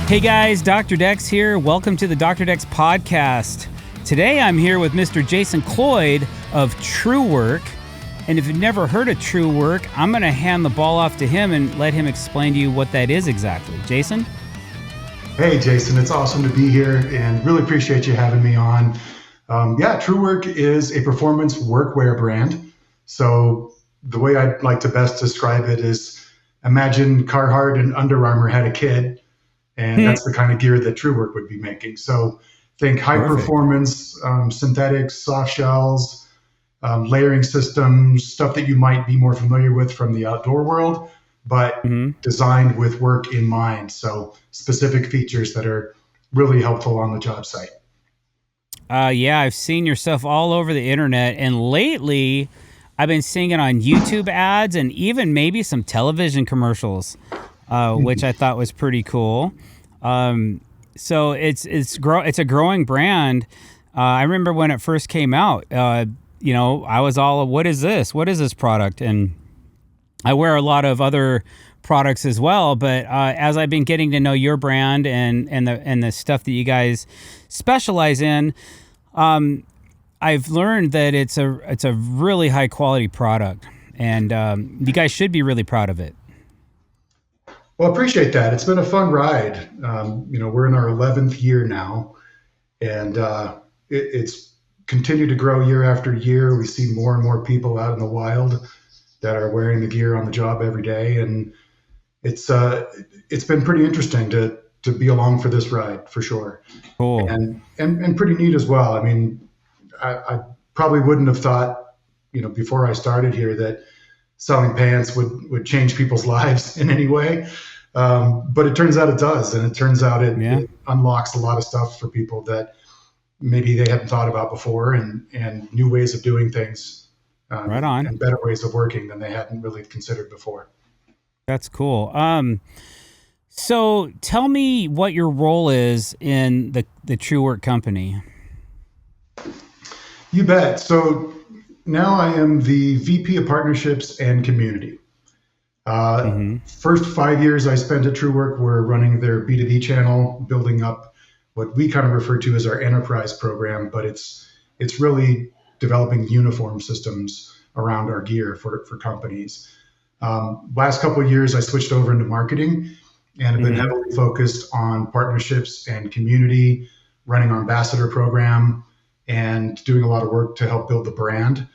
Hey guys, Dr. Dex here. Welcome to the Dr. Dex podcast. Today I'm here with Mr. Jason Cloyd of TrueWork. And if you've never heard of TrueWork, I'm going to hand the ball off to him and let him explain to you what that is exactly. Jason? Hey Jason, it's awesome to be here and really appreciate you having me on. TrueWork is a performance workwear brand. So the way I'd like to best describe it is imagine Carhartt and Under Armor had a kid. And that's the kind of gear that TrueWork would be making. So think high performance, synthetics, soft shells, layering systems, stuff that you might be more familiar with from the outdoor world, but designed with work in mind. So specific features that are really helpful on the job site. Yeah, I've seen your stuff all over the internet. And lately, I've been seeing it on YouTube ads and even maybe some television commercials. Which I thought was pretty cool. So it's a growing brand. I remember when it first came out, I was all, what is this? What is this product? And I wear a lot of other products as well. But as I've been getting to know your brand and the stuff that you guys specialize in, I've learned that it's a really high quality product, and you guys should be really proud of it. Well, I appreciate that. It's been a fun ride. We're in our 11th year now, and it's continued to grow year after year. We see more and more people out in the wild that are wearing the gear on the job every day, and it's been pretty interesting to be along for this ride for sure. Cool. And pretty neat as well. I mean, I probably wouldn't have thought, before I started here that selling pants would change people's lives in any way. But it turns out it does. And it turns out it unlocks a lot of stuff for people that maybe they hadn't thought about before, and new ways of doing things. Right on. And better ways of working than they hadn't really considered before. That's cool. So tell me what your role is in the TrueWork company. You bet. So now I am the VP of Partnerships and Community. First 5 years I spent at TrueWork were running their B2B channel, building up what we kind of refer to as our enterprise program, but it's really developing uniform systems around our gear for companies. Last couple of years I switched over into marketing and have been heavily focused on partnerships and community, running our ambassador program, and doing a lot of work to help build the brand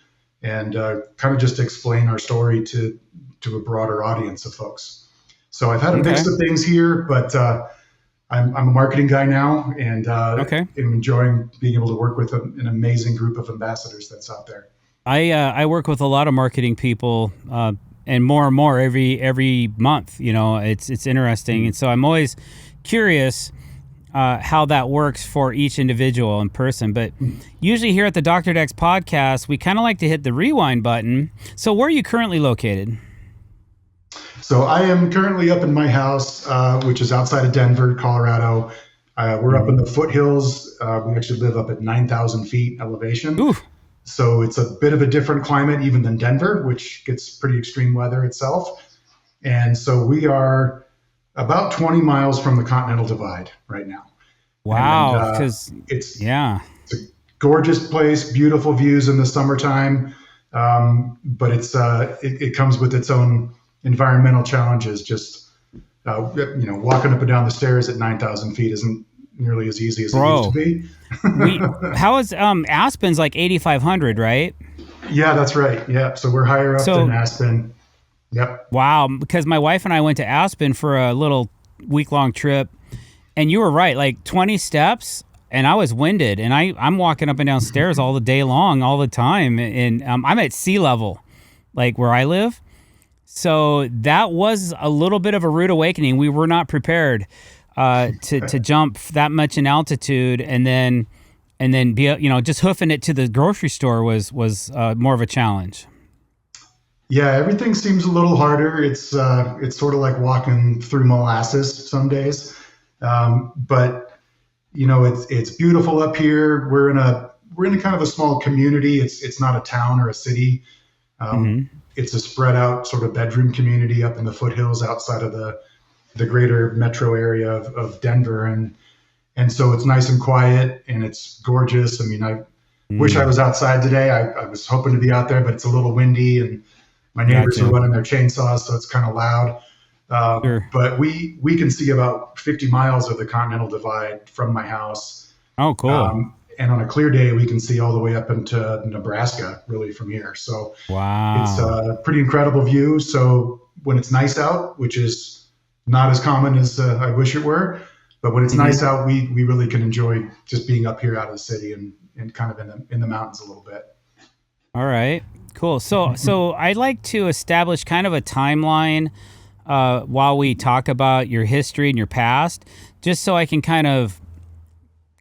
and kind of just explain our story to a broader audience of folks. So I've had a mix of things here, but I'm a marketing guy now, and I'm enjoying being able to work with an amazing group of ambassadors that's out there. I work with a lot of marketing people, and more every month. It's interesting, and so I'm always curious how that works for each individual in person. But usually here at the Dr. Dex podcast, we kind of like to hit the rewind button. So where are you currently located? So I am currently up in my house, which is outside of Denver, Colorado. We're up in the foothills. We actually live up at 9,000 feet elevation. Oof. So it's a bit of a different climate even than Denver, which gets pretty extreme weather itself. And so we are about 20 miles from the Continental Divide right now. Wow. Because it's a gorgeous place, beautiful views in the summertime. But it comes with its own environmental challenges. Just, walking up and down the stairs at 9,000 feet isn't nearly as easy as it used to be. How is Aspen's like 8,500, right? Yeah, that's right. Yeah. So we're higher up than Aspen. Yep. Wow. Because my wife and I went to Aspen for a little week-long trip, and you were right, like 20 steps, and I was winded, and I'm walking up and down stairs all the day long, all the time, and I'm at sea level, like where I live. So that was a little bit of a rude awakening. We were not prepared to jump that much in altitude, and then be just hoofing it to the grocery store was more of a challenge. Yeah, everything seems a little harder. It's sort of like walking through molasses some days, but it's beautiful up here. We're in a kind of a small community. It's not a town or a city. It's a spread out sort of bedroom community up in the foothills outside of the the greater metro area of Denver, and so it's nice and quiet and it's gorgeous. I mean, I wish I Mm, was outside today. I was hoping to be out there, but it's a little windy and my neighbors are gotcha. running their chainsaws, so it's kind of loud. Sure. But we can see about 50 miles of the Continental Divide from my house. Oh, cool. And on a clear day, we can see all the way up into Nebraska, really, from here. So it's Wow. a pretty incredible view. So when it's nice out, which is not as common as I wish it were, but when it's Hmm. nice out, we really can enjoy just being up here out of the city and kind of in the mountains a little bit. All right. Cool. So I'd like to establish kind of a timeline while we talk about your history and your past, just so I can kind of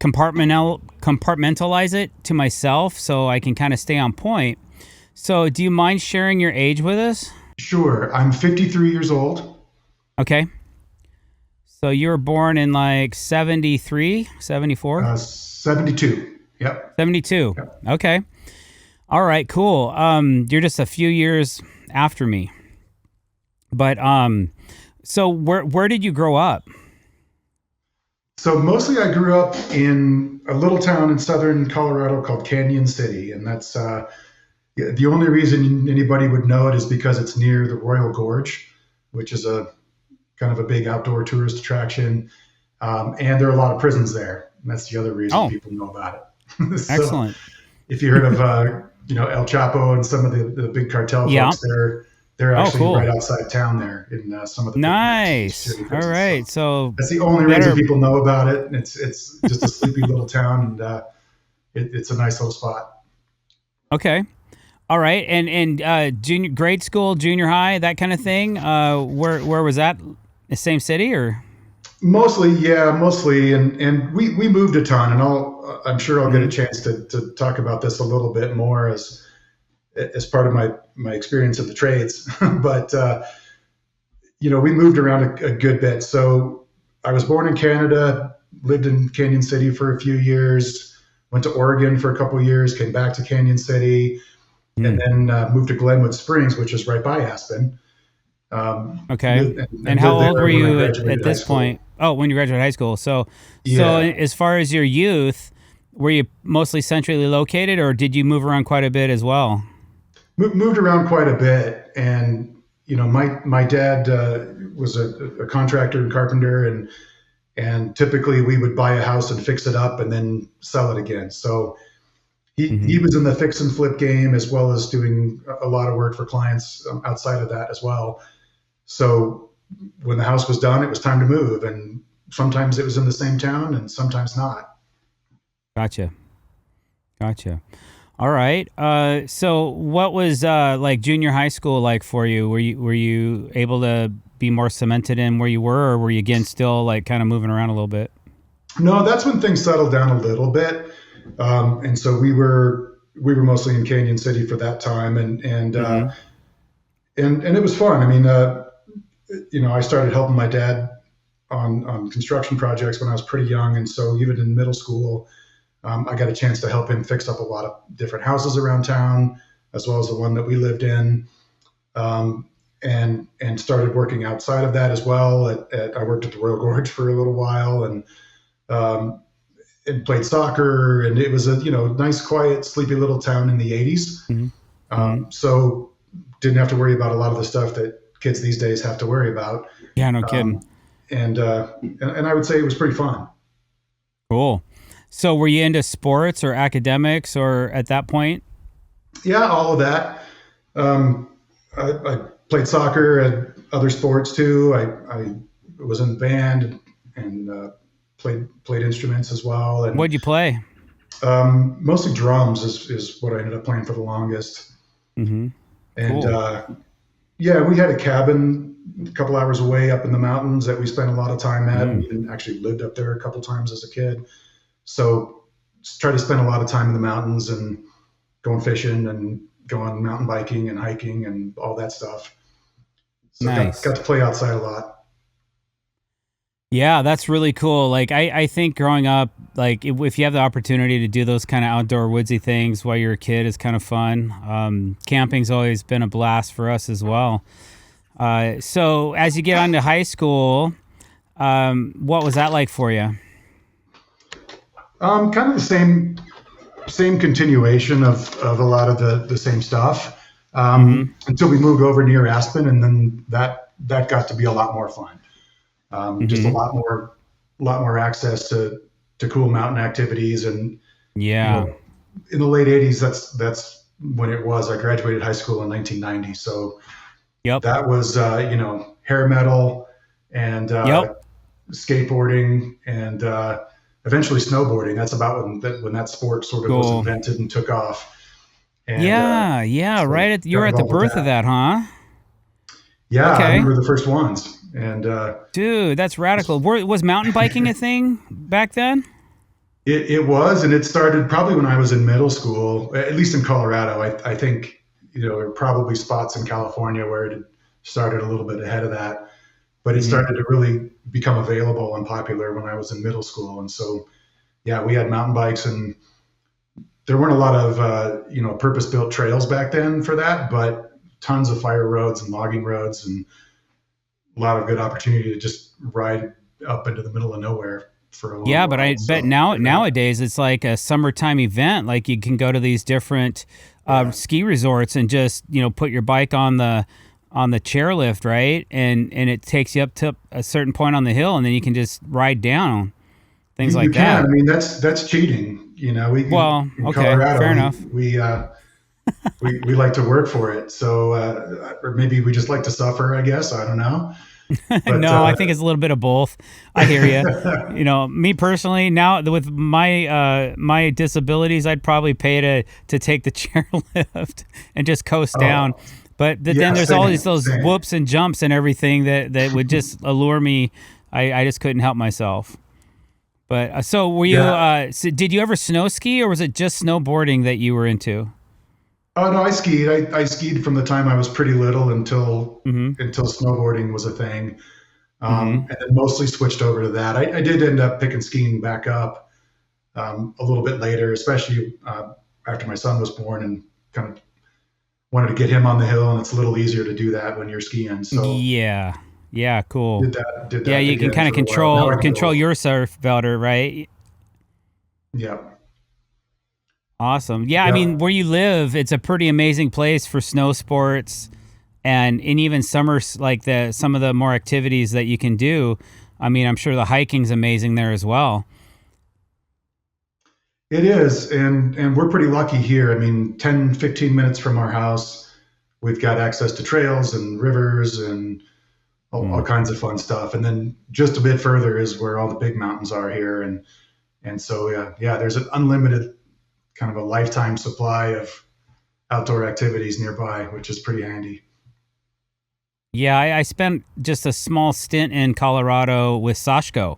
compartmentalize it to myself, so I can kind of stay on point. So, do you mind sharing your age with us? Sure, I'm 53 years old. Okay. So you were born in like 73, 74, 72. Yep. 72. Yep. Okay. All right, cool. You're just a few years after me. But so where did you grow up? So mostly I grew up in a little town in southern Colorado called Canyon City, and that's the only reason anybody would know it is because it's near the Royal Gorge, which is a kind of a big outdoor tourist attraction, and there are a lot of prisons there. And that's the other reason Oh, people know about it. So excellent. if you heard of El Chapo and some of the big cartel Yeah. folks, they're Oh, actually right cool. outside town there in some of the big Mexican Nice. security All prisons. right. So So that's the only reason better. people know about it. And it's just a sleepy little town, and it's a nice little spot. Okay. All right. And junior grade school, junior high, that kind of thing. Where was that? The same city or? Mostly, yeah, mostly, and we moved a ton, and I'm sure I'll get a Mhm. chance to talk about this a little bit more as part of my experience of the trades. But we moved around a good bit. So I was born in Canada, lived in Canyon City for a few years, went to Oregon for a couple of years, came back to Canyon City, and Mm. then moved to Glenwood Springs, which is right by Aspen. Okay. And And how lived old there were when I you at graduated high this school. point? Oh, when you graduated high school. So Yeah, as far as your youth, were you mostly centrally located, or did you move around quite a bit as well? moved around quite a bit, and my dad was a contractor and carpenter, and typically we would buy a house and fix it up and then sell it again. So he Hmm. was in the fix and flip game as well as doing a lot of work for clients outside of that as well. So when the house was done, it was time to move, and sometimes it was in the same town and sometimes not. Gotcha. Gotcha. All right. So what was like junior high school like for you? Were you able to be more cemented in where you were, or were you again still like kind of moving around a little bit? No, that's when things settled down a little bit, and so we were mostly in Canyon City for that time, Hmm. and it was fun. I mean, I started helping my dad on construction projects when I was pretty young, and so even in middle school, I got a chance to help him fix up a lot of different houses around town, as well as the one that we lived in, um, and started working outside of that as well. I worked at the Royal Gorge for a little while, um, and played soccer, and it was a nice, quiet, sleepy little town in the '80s. Hmm. Hmm. So didn't have to worry about a lot of the stuff that kids these days have to worry about. Yeah, no kidding. Um, and I would say it was pretty fun. Cool. So were you into sports or academics or at that point? Yeah, all of that. Um, I played soccer and other sports too. I was in the band and played instruments as well, and What'd you play? mostly drums is what I ended up playing for the longest. Hmm. And Cool. yeah, we had a cabin a couple hours away up in the mountains that we spent a lot of time at. We Mm. even actually lived up there a couple times as a kid. So just try to spend a lot of time in the mountains and going fishing and going mountain biking and hiking and all that stuff. So got Nice. to play outside a lot. Yeah, that's really cool. Like I think growing up, like if you have the opportunity to do those kind of outdoor woodsy things while you're a kid is kind of fun. Camping's always been a blast for us as well. So as you get on to high school, what was that like for you? Kind of the same continuation of a lot of the same stuff until we moved over near Aspen, and then that got to be a lot more fun. Just a lot more access to cool mountain activities, and Yeah. in the late '80s, that's when it was. I graduated high school in 1990, so Yep. that was hair metal and Yep. skateboarding and eventually snowboarding. That's about when that sport sort of was Cool. invented and took off. And, Yeah. so Right. You were got at the involved with birth of that, huh? Yeah, I Okay. remember the first ones. And Dude, that's radical. Was mountain biking a thing back then? it was, and it started probably when I was in middle school, at least in Colorado. I think, there were probably spots in California where it had started a little bit ahead of that, but it started to really become available and popular when I was in middle school. And so, yeah, we had mountain bikes, and there weren't a lot of, purpose-built trails back then for that, but tons of fire roads and logging roads, and a lot of good opportunity to just ride up into the middle of nowhere for a long Yeah, while. but I bet nowadays it's like a summertime event. Like you can go to these different ski resorts and just put your bike on the chairlift, right? And it takes you up to a certain point on the hill, and then you can just ride down things You like can. that. I mean, that's cheating. Well, in okay, Colorado, fair enough. We like to work for it. So, or maybe we just like to suffer, I guess. I don't know. But, No, I think it's a little bit of both. I hear you. Me personally, now with my disabilities, I'd probably pay to take the chairlift and just coast down. But then there's always those same. whoops and jumps and everything that would just allure me. I just couldn't help myself. But so were you? So did you ever snow ski, or was it just snowboarding that you were into? Oh no, I skied. I skied from the time I was pretty little until snowboarding was a thing, and then mostly switched over to that. I did end up picking skiing back up a little bit later, especially after my son was born, and kind of wanted to get him on the hill, and it's a little easier to do that when you're skiing. So Yeah, cool. did that. Yeah, you can again kind of for a while. Now I control go- your surf better, right? Yeah. Awesome. Yeah, I Yeah. mean, where you live, it's a pretty amazing place for snow sports, and even summer, like some of the more activities that you can do. I mean, I'm sure the hiking's amazing there as well. It is, and we're pretty lucky here. I mean, 10, 15 minutes from our house, we've got access to trails and rivers and all kinds of fun stuff. And then just a bit further is where all the big mountains are here, and so there's an unlimited kind of a lifetime supply of outdoor activities nearby, which is pretty handy. Yeah, I spent just a small stint in Colorado with Sashko.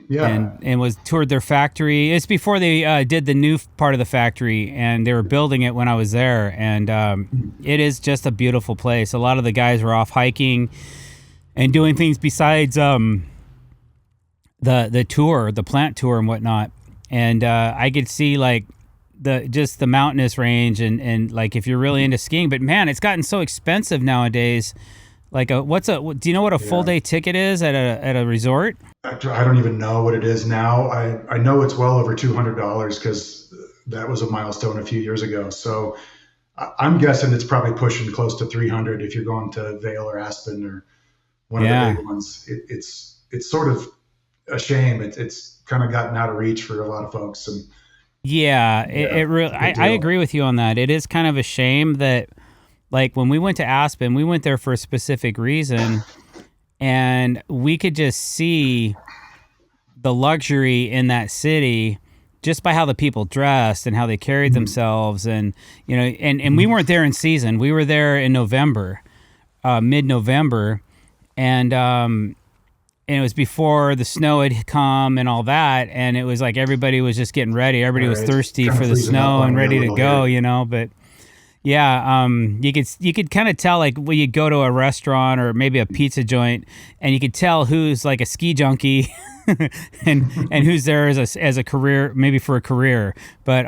Yeah. And was toured their factory. It's before they did the new part of the factory, and they were building it when I was there. And it is just a beautiful place. A lot of the guys were off hiking and doing things besides the tour, the plant tour and whatnot. And I could see like the mountainous range and like if you're really into skiing. But man, it's gotten so expensive nowadays. Like do you know what a full day ticket is at a resort? I don't even know what it is now. I know it's well over $200 because that was a milestone a few years ago. So I'm guessing it's probably pushing close to 300 if you're going to Vail or Aspen or one of the big ones. It's sort of a shame. It's kind of gotten out of reach for a lot of folks. And it really. I agree with you on that. It is kind of a shame that, like, when we went to Aspen, we went there for a specific reason, and we could just see the luxury in that city just by how the people dressed and how they carried themselves, and and we weren't there in season. We were there in November, mid-November, and it was before the snow had come and all that, and it was like everybody was just getting ready. Everybody was thirsty for the snow and ready to go, But yeah, you could kind of tell, like, when you go to a restaurant or maybe a pizza joint, and you could tell who's like a ski junkie and who's there as a career, maybe for a career. But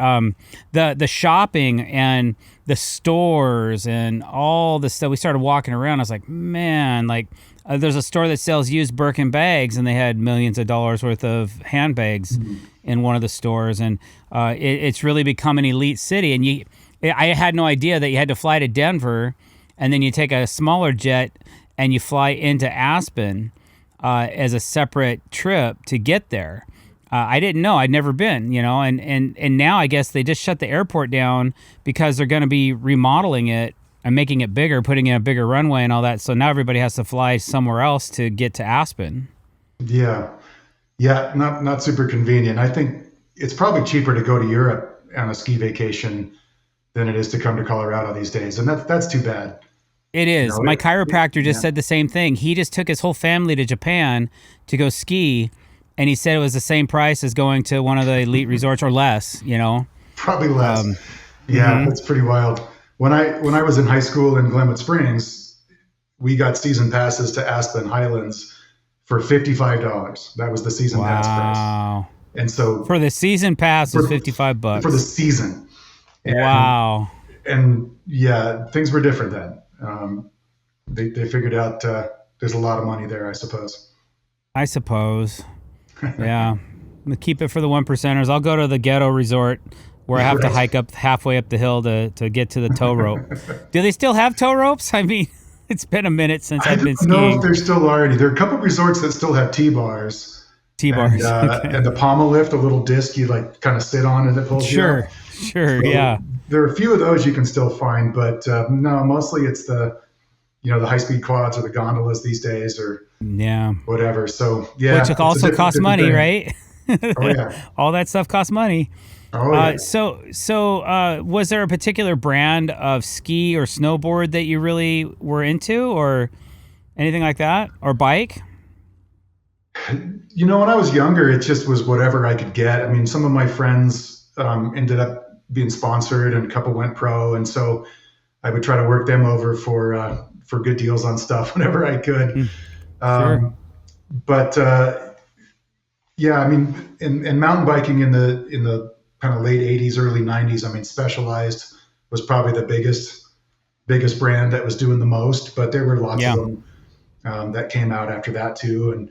the shopping and the stores and all the stuff, we started walking around. I was like, man, like there's a store that sells used Birkin bags, and they had millions of dollars worth of handbags in one of the stores, and it's really become an elite city. And I had no idea that you had to fly to Denver, and then you take a smaller jet and you fly into Aspen as a separate trip to get there. I didn't know. I'd never been, and now I guess they just shut the airport down because they're going to be remodeling it and making it bigger, putting in a bigger runway and all that. So now everybody has to fly somewhere else to get to Aspen. Yeah. Yeah. Not super convenient. I think it's probably cheaper to go to Europe on a ski vacation than it is to come to Colorado these days. And that's too bad. It is. My chiropractor just said the same thing. He just took his whole family to Japan to go ski, and he said it was the same price as going to one of the elite resorts, or less, Probably less. That's pretty wild. When I was in high school in Glenwood Springs, we got season passes to Aspen Highlands for $55. That was the season pass price. Wow. And so for the season pass was $55 for the season. Wow. And yeah, things were different then. They figured out there's a lot of money there, I suppose. Yeah. I'm gonna keep it for the 1%ers. I'll go to the ghetto resort where I have to hike up halfway up the hill to get to the tow rope. Do they still have tow ropes? I mean, it's been a minute since I've been skiing. I don't know if there still are any. There are a couple of resorts that still have T-bars. T-bars. And the pommel lift, a little disc you like kind of sit on and it pulls you up. Sure, yeah. There are a few of those you can still find, but no, mostly it's the high-speed quads or the gondolas these days, or whatever. So yeah, which also costs money, thing. Right? Oh yeah, all that stuff costs money. Oh yeah. So was there a particular brand of ski or snowboard that you really were into, or anything like that, or bike? When I was younger, it just was whatever I could get. I mean, some of my friends ended up being sponsored, and a couple went pro, and so I would try to work them over for good deals on stuff whenever I could. Sure. But yeah, I mean, in mountain biking in the kind of late 80s, early 90s, I mean, Specialized was probably the biggest brand that was doing the most, but there were lots of them that came out after that too. And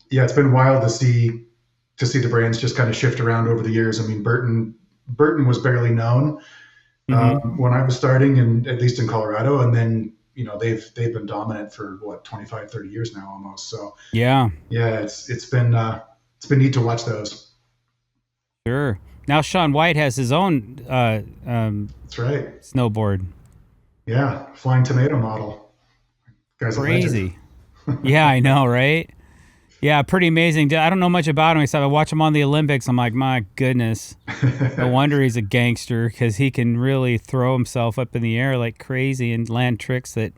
it's been wild to see the brands just kind of shift around over the years. I mean, Burton was barely known when I was starting, and at least in Colorado, and then they've been dominant for 25, 30 years now almost. So it's been neat to watch those. Sure. Now Shaun White has his own that's right, snowboard. Yeah, flying tomato model. Guy's crazy. Yeah, I know, right? Yeah, pretty amazing. I don't know much about him except I watch him on the Olympics. I'm like, my goodness. No wonder he's a gangster, because he can really throw himself up in the air like crazy and land tricks that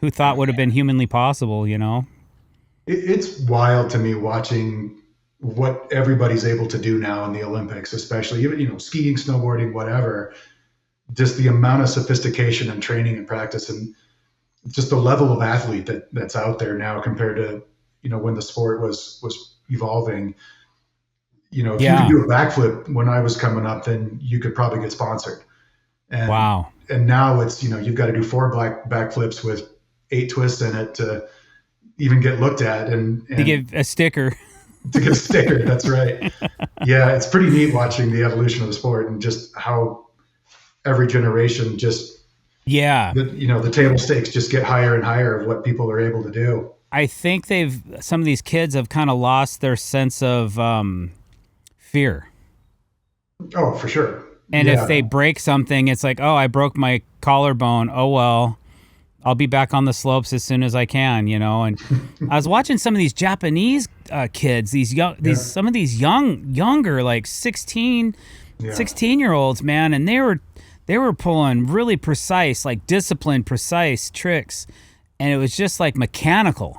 who thought would have been humanly possible, It's wild to me watching what everybody's able to do now in the Olympics, especially even, skiing, snowboarding, whatever. Just the amount of sophistication and training and practice, and just the level of athlete that's out there now compared to when the sport was evolving. If you could do a backflip when I was coming up, then you could probably get sponsored. And, wow. And now it's, you've got to do 4 backflips with 8 twists in it to even get looked at, and to give a sticker. To get a sticker, that's right. Yeah, it's pretty neat watching the evolution of the sport, and just how every generation just the table stakes just get higher and higher of what people are able to do. I think some of these kids have kind of lost their sense of fear. Oh, for sure. And if they break something, it's like, oh, I broke my collarbone. Oh, well, I'll be back on the slopes as soon as I can, And I was watching some of these Japanese kids, some of these younger, like 16-year-olds, man, and they were pulling really precise, like disciplined, precise tricks, and it was just like mechanical.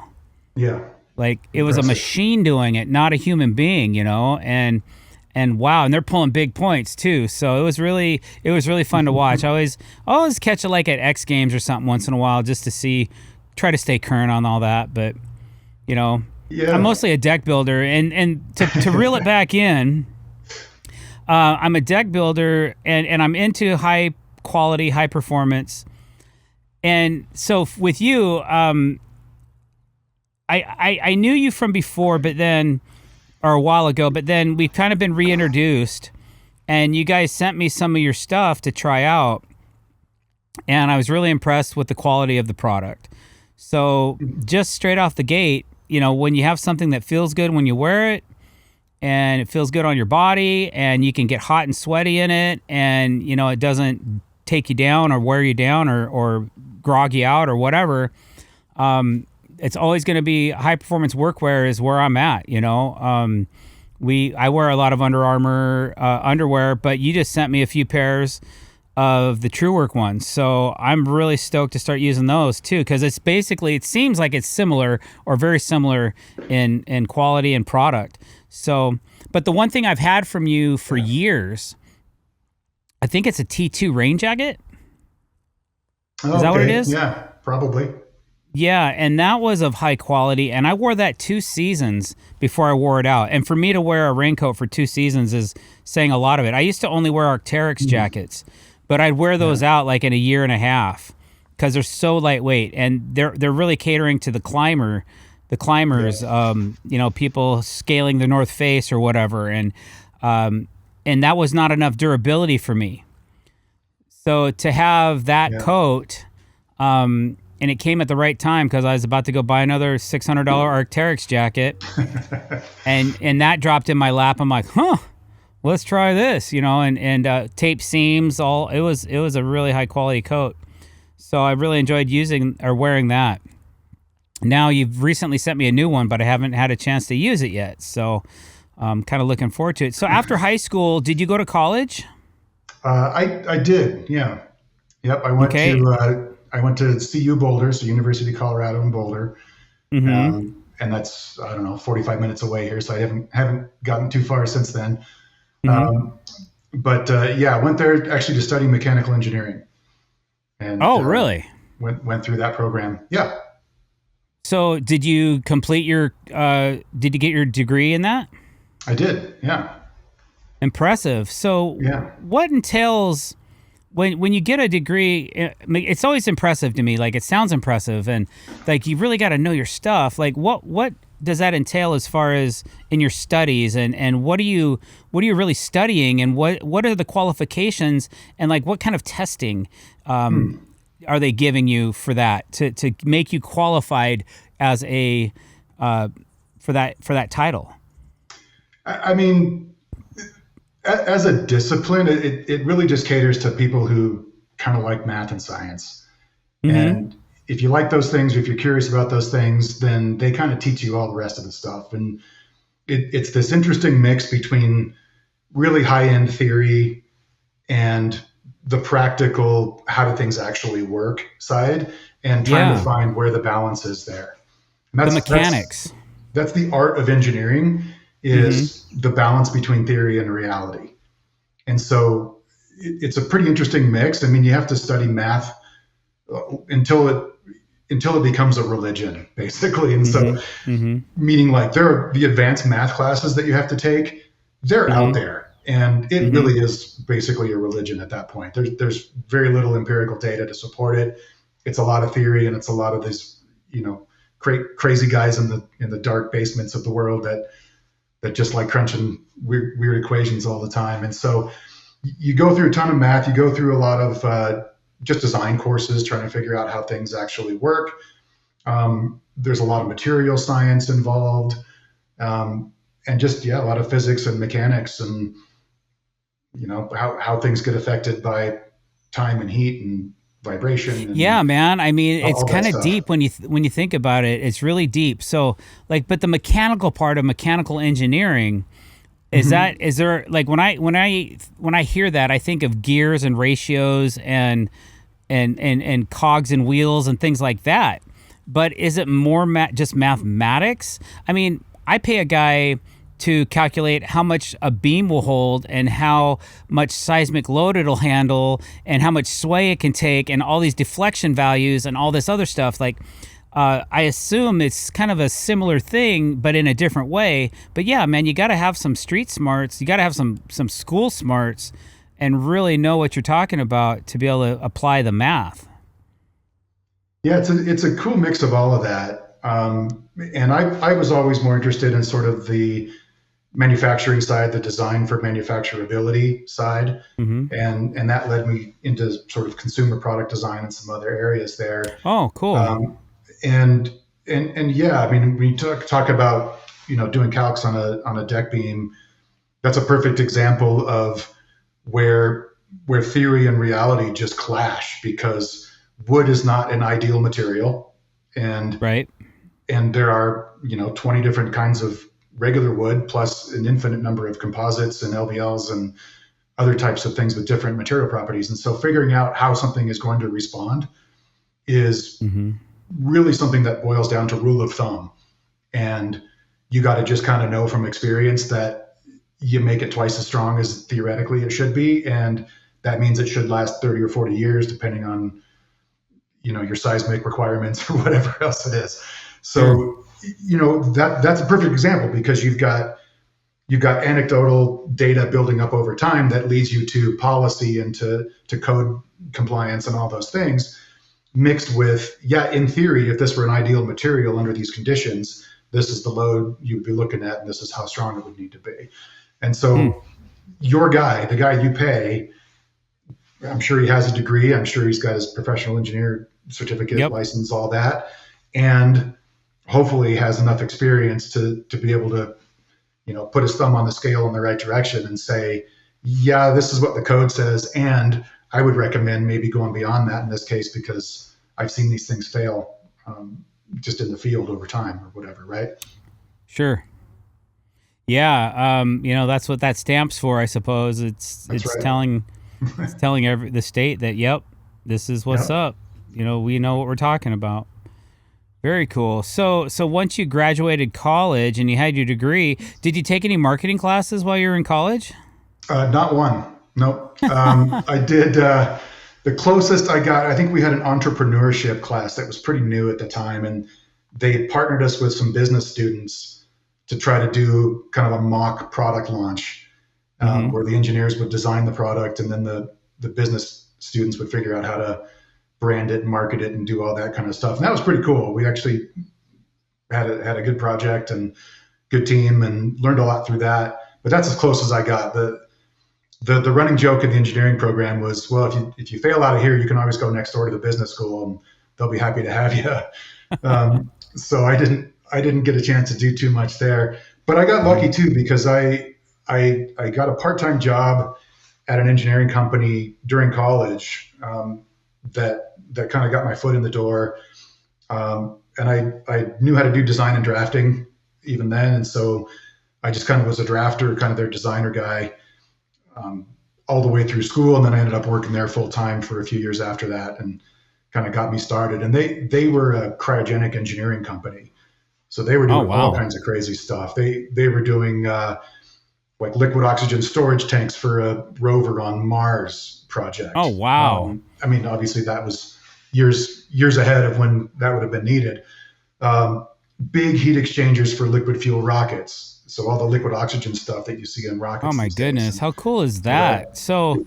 Yeah. Like it was a machine doing it, not a human being, and wow, and they're pulling big points too. So it was really fun to watch. I always catch it like at X Games or something once in a while, just to try to stay current on all that. But Yeah. I'm mostly a deck builder, and to reel it back in, I'm a deck builder, and I'm into high quality, high performance. And so with you, I knew you from before, but then, or a while ago, but then we've kind of been reintroduced, and you guys sent me some of your stuff to try out, and I was really impressed with the quality of the product. So just straight off the gate, when you have something that feels good when you wear it, and it feels good on your body, and you can get hot and sweaty in it, and it doesn't take you down or wear you down or grog you out or whatever, it's always going to be high performance workwear is where I'm at. I wear a lot of Under Armor underwear, but you just sent me a few pairs of the TrueWork ones, so I'm really stoked to start using those too, because it seems like it's similar or very similar in quality and product. So, but the one thing I've had from you for years, I think it's a T2 rain jacket. Is that what it is? Yeah, probably. Yeah, and that was of high quality, and I wore that 2 seasons before I wore it out. And for me to wear a raincoat for 2 seasons is saying a lot of it. I used to only wear Arc'teryx jackets, but I'd wear those out like in a year and a half because they're so lightweight, and they're really catering to the climbers, people scaling the North Face or whatever, and that was not enough durability for me. So to have that coat, and it came at the right time because I was about to go buy another $600 Arc'teryx jacket, and that dropped in my lap. I'm like, let's try this, and tape seams, it was a really high quality coat. So I really enjoyed using or wearing that. Now you've recently sent me a new one, but I haven't had a chance to use it yet. So I'm kind of looking forward to it. So after high school, did you go to college? I did. Yeah. Yep. I went to CU Boulder, so University of Colorado in Boulder. And that's, I don't know, 45 minutes away here. So I haven't gotten too far since then. I went there actually to study mechanical engineering. And really? Went through that program. Yeah. So did you complete did you get your degree in that? I did. Yeah. Impressive. So what entails when you get a degree? It's always impressive to me. Like, it sounds impressive, and like you really got to know your stuff. Like, what does that entail as far as in your studies, and what are you really studying, and what are the qualifications, and like what kind of testing are they giving you for that to make you qualified as a for that title? I mean, as a discipline, it really just caters to people who kind of like math and science. And if you like those things, or if you're curious about those things, then they kind of teach you all the rest of the stuff. And it's this interesting mix between really high-end theory and the practical, how do things actually work side, and trying to find where the balance is there. And that's the mechanics. That's the art of engineering, is the balance between theory and reality. And so it's a pretty interesting mix. I mean, you have to study math until it becomes a religion, basically. And so meaning like there are the advanced math classes that you have to take, they're out there. And it really is basically a religion at that point. There's very little empirical data to support it. It's a lot of theory, and it's a lot of these, crazy guys in the dark basements of the world that just like crunching weird equations all the time. And so you go through a ton of math. You go through a lot of just design courses, trying to figure out how things actually work. There's a lot of material science involved, and just a lot of physics and mechanics, and how things get affected by time and heat and vibration. And man. I mean, it's kind of deep when you think about it. It's really deep. So but the mechanical part of mechanical engineering is is there, like, when I hear that, I think of gears and ratios and cogs and wheels and things like that. But is it more just mathematics? I mean, I pay a guy to calculate how much a beam will hold and how much seismic load it'll handle and how much sway it can take and all these deflection values and all this other stuff. Like, I assume it's kind of a similar thing, but in a different way. But yeah, man, you got to have some street smarts. You got to have some school smarts, and really know what you're talking about to be able to apply the math. Yeah, it's a cool mix of all of that. And I was always more interested in sort of the manufacturing side, the design for manufacturability side, Hmm. and that led me into sort of consumer product design and some other areas there. Oh, cool. Um, and and yeah, I mean, when you talk about doing calcs on a deck beam, that's a perfect example of where theory and reality just clash because wood is not an ideal material, and Right. there are 20 different kinds of regular wood plus an infinite number of composites and LVLs and other types of things with different material properties. And so figuring out how something is going to respond is Hmm. really something that boils down to rule of thumb. And you got to just kind of know from experience that you make it twice as strong as theoretically it should be. And that means it should last 30 or 40 years, depending on, your seismic requirements or whatever else it is. Sure. So, that's a perfect example because you've got anecdotal data building up over time that leads you to policy and to code compliance and all those things mixed with, yeah, in theory, if this were an ideal material under these conditions, this is the load you'd be looking at and this is how strong it would need to be. And Hmm. so your guy, the guy you pay, I'm sure he has a degree. I'm sure he's got his professional engineer certificate, Yep. license, all that. And hopefully has enough experience to be able to, put his thumb on the scale in the right direction and say, yeah, this is what the code says. And I would recommend maybe going beyond that in this case because I've seen these things fail just in the field over time or whatever, right? Sure. Yeah. That's what that stamps for, I suppose. That's It's right. telling the state that, yep, this is what's Yep. up. We know what we're talking about. Very cool. So once you graduated college and you had your degree, did you take any marketing classes while you were in college? Not one. Nope. I did. The closest I got, I think we had an entrepreneurship class that was pretty new at the time, and they partnered us with some business students to try to do kind of a mock product launch Mm-hmm. where the engineers would design the product and then the business students would figure out how to brand it and market it and do all that kind of stuff. And that was pretty cool. We actually had a good project and good team and learned a lot through that. But that's as close as I got. The running joke in the engineering program was, well, if you fail out of here, you can always go next door to the business school and they'll be happy to have you. So I didn't get a chance to do too much there, but I got lucky too because I got a part-time job at an engineering company during college that kind of got my foot in the door. And I knew how to do design and drafting even then. And so I just kind of was a drafter, kind of their designer guy all the way through school. And then I ended up working there full time for a few years after that and kind of got me started. And they were a cryogenic engineering company. So they were Oh, doing all wow. kinds of crazy stuff. They were doing like liquid oxygen storage tanks for a rover on Mars project. Oh, wow. I mean, obviously that was years ahead of when that would have been needed. Big heat exchangers for liquid fuel rockets. So all the liquid oxygen stuff that you see in rockets. Oh my these days. goodness. And, How cool is that?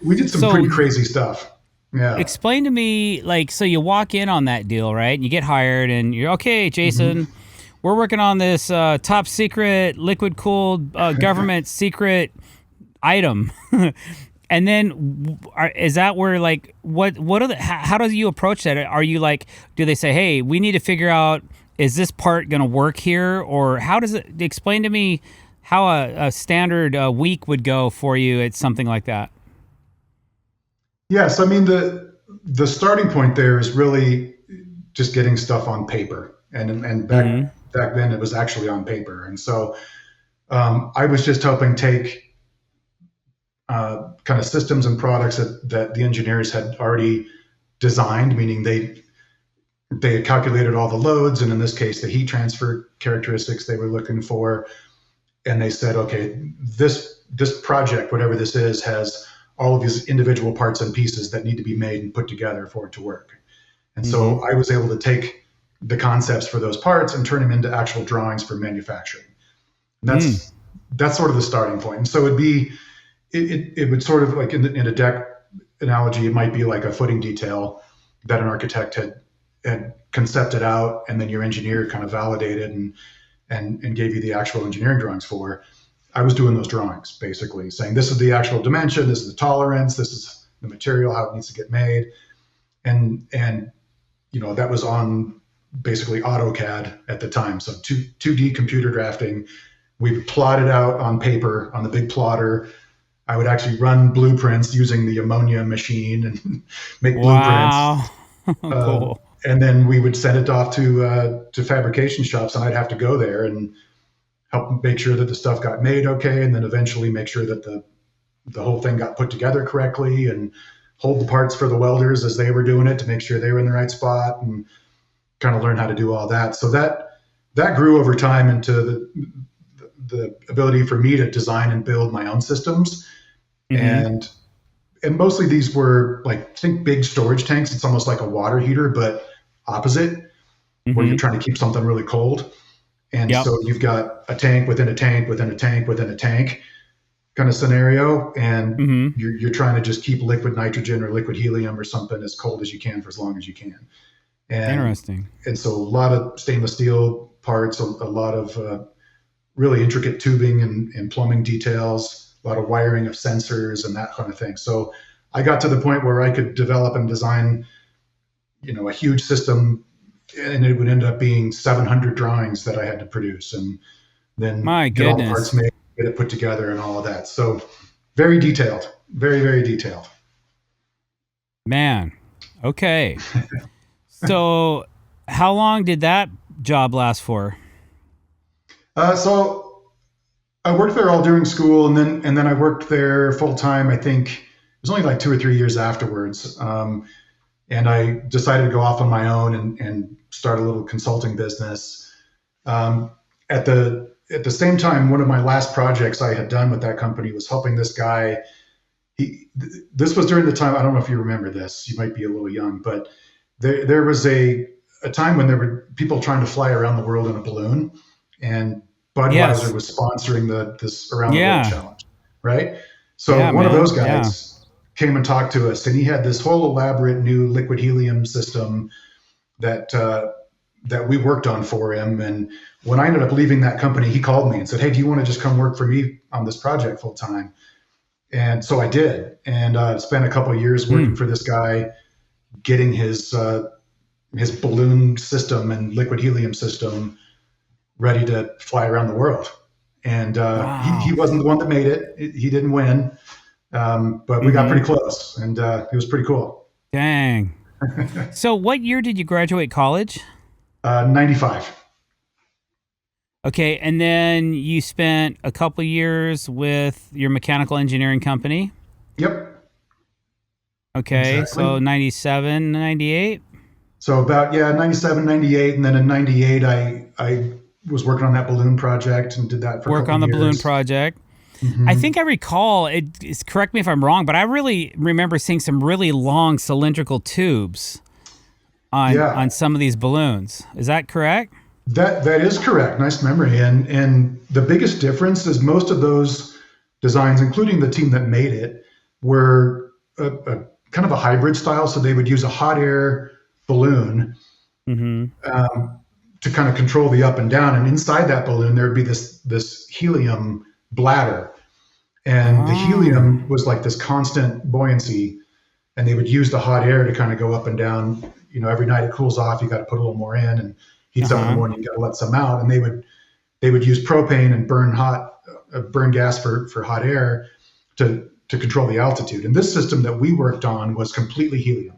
we did some pretty crazy stuff. Yeah. Explain to me, like, so you walk in on that deal, right? And you get hired and you're, okay, Jason, we're working on this top secret liquid cooled government secret item. And then is that where, like, what are how do you approach that? Are you like, do they say, hey, we need to figure out, is this part going to work here? Or how does it, explain to me how a standard week would go for you at something like that? Yes, I mean the starting point there is really just getting stuff on paper, and back then it was actually on paper, and so I was just helping take kind of systems and products that the engineers had already designed, meaning they had calculated all the loads, and in this case the heat transfer characteristics they were looking for, and they said, okay, this project, whatever this is, has all of these individual parts and pieces that need to be made and put together for it to work. And so I was able to take the concepts for those parts and turn them into actual drawings for manufacturing. And that's sort of the starting point. And so it would sort of like in a deck analogy, it might be like a footing detail that an architect had concepted out, and then your engineer kind of validated and gave you the actual engineering drawings for. I was doing those drawings, basically saying, this is the actual dimension, this is the tolerance, this is the material, how it needs to get made. And that was on basically AutoCAD at the time. So 2D computer drafting. We would plot it out on paper on the big plotter. I would actually run blueprints using the Ammonia machine and make blueprints. Cool. And then we would send it off to fabrication shops, and I'd have to go there and help make sure that the stuff got made okay, and then eventually make sure that the whole thing got put together correctly, and hold the parts for the welders as they were doing it to make sure they were in the right spot, and kind of learn how to do all that. So that grew over time into the ability for me to design and build my own systems. And mostly these were like, think big storage tanks. It's almost like a water heater, but opposite, where you're trying to keep something really cold. And so you've got a tank within a tank within a tank within a tank kind of scenario. And you're trying to just keep liquid nitrogen or liquid helium or something as cold as you can for as long as you can. And, interesting. And so a lot of stainless steel parts, a lot of really intricate tubing and plumbing details, a lot of wiring of sensors and that kind of thing. So I got to the point where I could develop and design, a huge system, and it would end up being 700 drawings that I had to produce, and then get all the parts made, get it put together, and all of that. So very detailed, very, very detailed. Man, okay. So how long did that job last for? So I worked there all during school, and then I worked there full time. I think it was only like 2 or 3 years afterwards. And I decided to go off on my own and start a little consulting business. At the same time, one of my last projects I had done with that company was helping this guy. This was during the time, I don't know if you remember this, you might be a little young, but there was a time when there were people trying to fly around the world in a balloon, and Budweiser was sponsoring this Around the World Challenge, right? So one of those guys came and talked to us, and he had this whole elaborate new liquid helium system that we worked on for him. And when I ended up leaving that company, he called me and said, "Hey, do you want to just come work for me on this project full time?" And so I did, and spent a couple of years working for this guy, getting his balloon system and liquid helium system ready to fly around the world. And he wasn't the one that made it. He didn't win, but we got pretty close, and it was pretty cool. Dang. So what year did you graduate college? 95. Okay, and then you spent a couple years with your mechanical engineering company? Yep. Okay, exactly. So 97, 98? So about, 97, 98, and then in 98, I was working on that balloon project and did that for a couple on the years. Balloon project. I think I recall, correct me if I'm wrong, but I really remember seeing some really long cylindrical tubes on some of these balloons. Is that correct? That is correct. Nice memory. And the biggest difference is most of those designs, including the team that made it, were a kind of a hybrid style. So they would use a hot air balloon to kind of control the up and down. And inside that balloon, there would be this helium bladder. And the helium was like this constant buoyancy. And they would use the hot air to kind of go up and down. Every night it cools off, you got to put a little more in, and heats up in the morning, you got to let some out. And they would use propane and burn gas for hot air to control the altitude. And this system that we worked on was completely helium.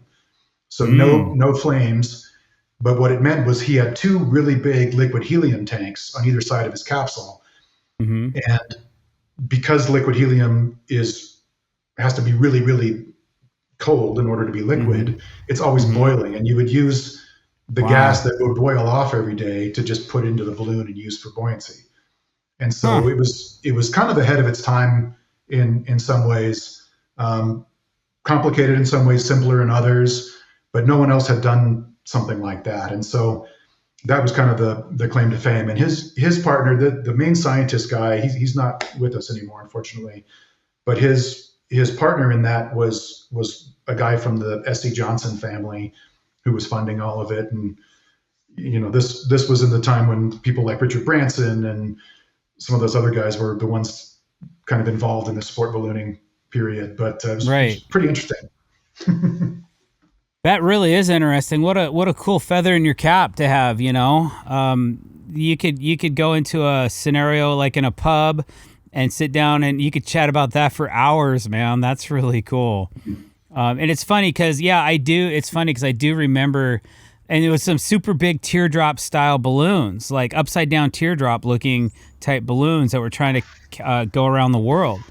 So no flames. But what it meant was he had 2 really big liquid helium tanks on either side of his capsule. And because liquid helium has to be really, really cold in order to be liquid, it's always boiling. And you would use the gas that would boil off every day to just put into the balloon and use for buoyancy. And so it was kind of ahead of its time in some ways, complicated in some ways, simpler in others, but no one else had done something like that. And so that was kind of the claim to fame. And his partner, the main scientist guy, he's not with us anymore, unfortunately. But his partner in that was a guy from the S.C. Johnson family who was funding all of it. And this was in the time when people like Richard Branson and some of those other guys were the ones kind of involved in the sport ballooning period. But it was pretty interesting. That really is interesting. What a cool feather in your cap to have, you could go into a scenario like in a pub and sit down and you could chat about that for hours, man. That's really cool. And it's funny because, I do remember, and it was some super big teardrop style balloons, like upside down teardrop looking type balloons that were trying to go around the world.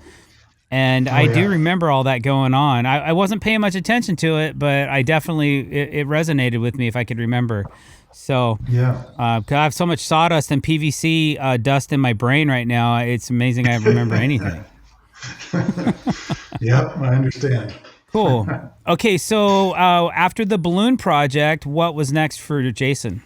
And I do remember all that going on. I wasn't paying much attention to it, but I definitely, it resonated with me if I could remember. So, I have so much sawdust and PVC dust in my brain right now. It's amazing I remember anything. Yep, I understand. Cool. Okay, so after the balloon project, what was next for Jason?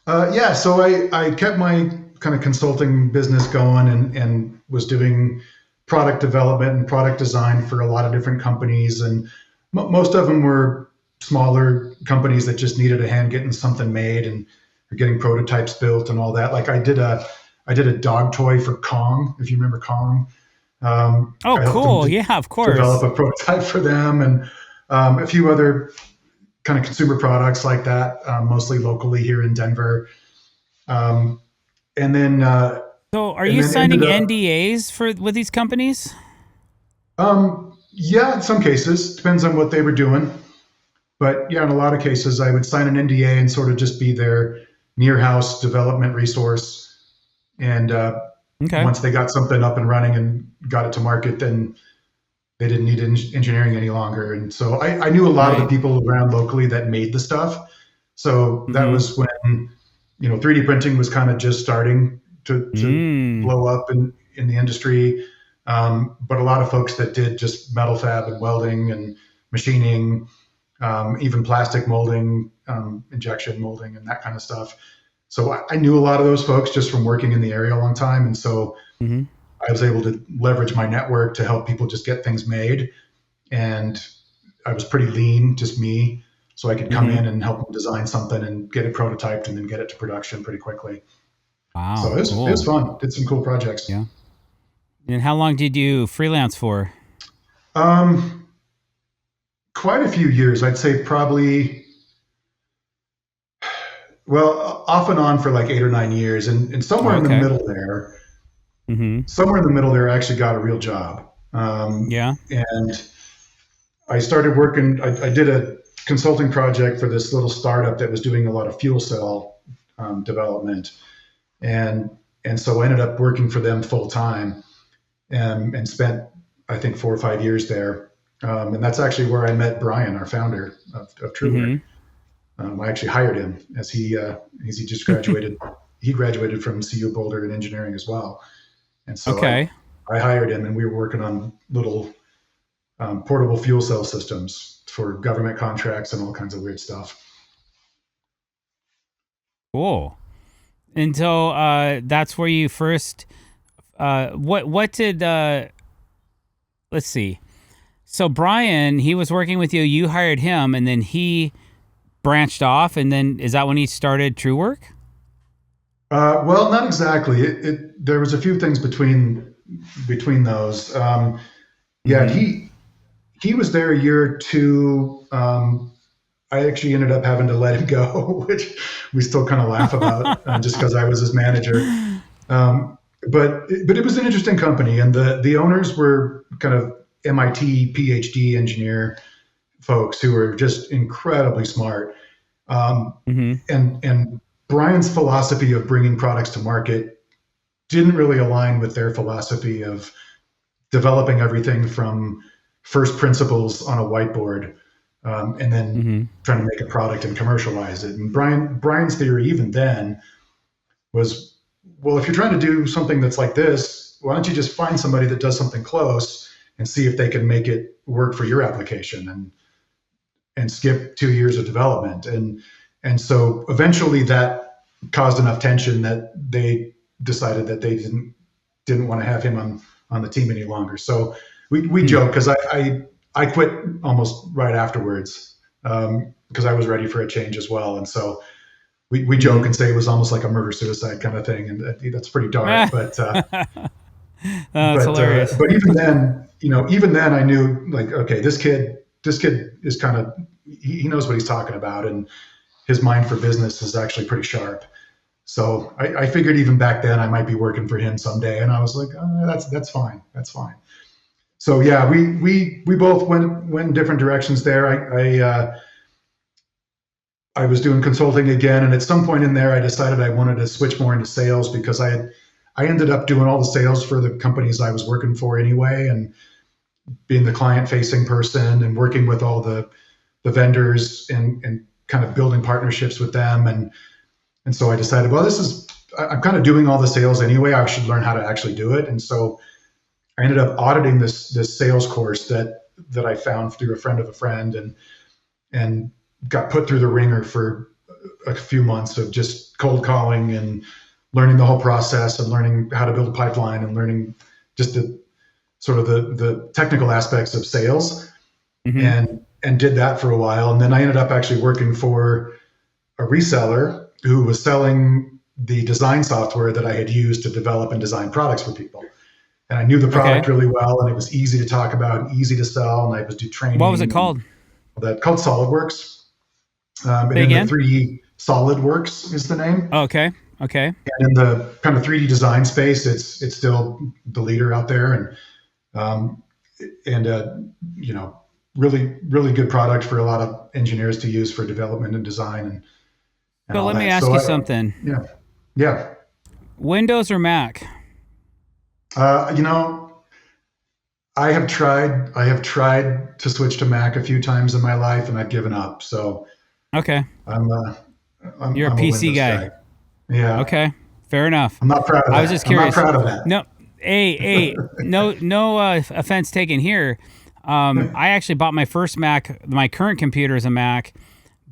So I kept my kind of consulting business going and was doing product development and product design for a lot of different companies. And most of them were smaller companies that just needed a hand getting something made and getting prototypes built and all that. Like I did a dog toy for Kong, if you remember Kong. Cool. Yeah, of course. Develop a prototype for them and a few other kind of consumer products like that, mostly locally here in Denver. And then so are you signing NDAs with these companies? Yeah, in some cases. Depends on what they were doing. But yeah, in a lot of cases, I would sign an NDA and sort of just be their near-house development resource. And once they got something up and running and got it to market, then they didn't need engineering any longer. And so I knew a lot of the people around locally that made the stuff. So that was when 3D printing was kind of just starting to blow up in the industry. But a lot of folks that did just metal fab and welding and machining, even plastic molding, injection molding and that kind of stuff. So I knew a lot of those folks just from working in the area a long time. And so I was able to leverage my network to help people just get things made. And I was pretty lean, just me. So I could come in and help them design something and get it prototyped and then get it to production pretty quickly. Wow. So it was fun. Did some cool projects. Yeah. And how long did you freelance for? Quite a few years. I'd say probably, off and on for like 8 or 9 years. And somewhere in the middle there, I actually got a real job. And I started working, I did a consulting project for this little startup that was doing a lot of fuel cell development. And so I ended up working for them full time and spent, I think, 4 or 5 years there. And that's actually where I met Brian, our founder of TrueWork. I actually hired him as he just graduated. He graduated from CU Boulder in engineering as well. And so I hired him, and we were working on little portable fuel cell systems for government contracts and all kinds of weird stuff. Cool. And so that's where you first. What did? Let's see. So Brian, he was working with you. You hired him, and then he branched off. And then is that when he started TrueWork? Well, not exactly. There was a few things between those. He was there a year or two. I actually ended up having to let him go, which we still kind of laugh about, just because I was his manager. But it was an interesting company, and the owners were kind of MIT PhD engineer folks who were just incredibly smart. And Brian's philosophy of bringing products to market didn't really align with their philosophy of developing everything from first principles on a whiteboard, and then trying to make a product and commercialize it. And Brian's theory even then was, well, if you're trying to do something that's like this, why don't you just find somebody that does something close and see if they can make it work for your application and skip 2 years of development. And And so eventually that caused enough tension that they decided that they didn't want to have him on the team any longer. So we joke, because I quit almost right afterwards, because I was ready for a change as well. And so we joke and say it was almost like a murder-suicide kind of thing. And that's pretty dark, but that's hilarious. But even then I knew, like, okay, this kid is kind of, he knows what he's talking about, and his mind for business is actually pretty sharp. So I figured even back then I might be working for him someday, and I was like, oh, that's fine. So yeah, we both went in different directions there. I was doing consulting again, and at some point in there, I decided I wanted to switch more into sales, because I ended up doing all the sales for the companies I was working for anyway, and being the client-facing person and working with all the vendors and kind of building partnerships with them. And so I decided, well, I'm kind of doing all the sales anyway. I should learn how to actually do it. And so I ended up auditing this sales course that I found through a friend of a friend, and got put through the ringer for a few months of just cold calling and learning the whole process, and learning how to build a pipeline, and learning just the sort of the technical aspects of sales, and did that for a while. And then I ended up actually working for a reseller who was selling the design software that I had used to develop and design products for people. And I knew the product really well, and it was easy to talk about and easy to sell. And I was do training. What was it called? Called SolidWorks. And in the 3D SolidWorks is the name. Okay. And in the kind of 3D design space, it's still the leader out there, and really, really good product for a lot of engineers to use for development and design. And so let me ask you something. Yeah. Windows or Mac? I have tried to switch to Mac a few times in my life, and I've given up. So okay, you're a PC guy. Yeah. Okay, fair enough. I'm not proud of that. I was just curious. I'm not proud of that. No, hey, no offense taken here. I actually bought my first Mac. My current computer is a Mac,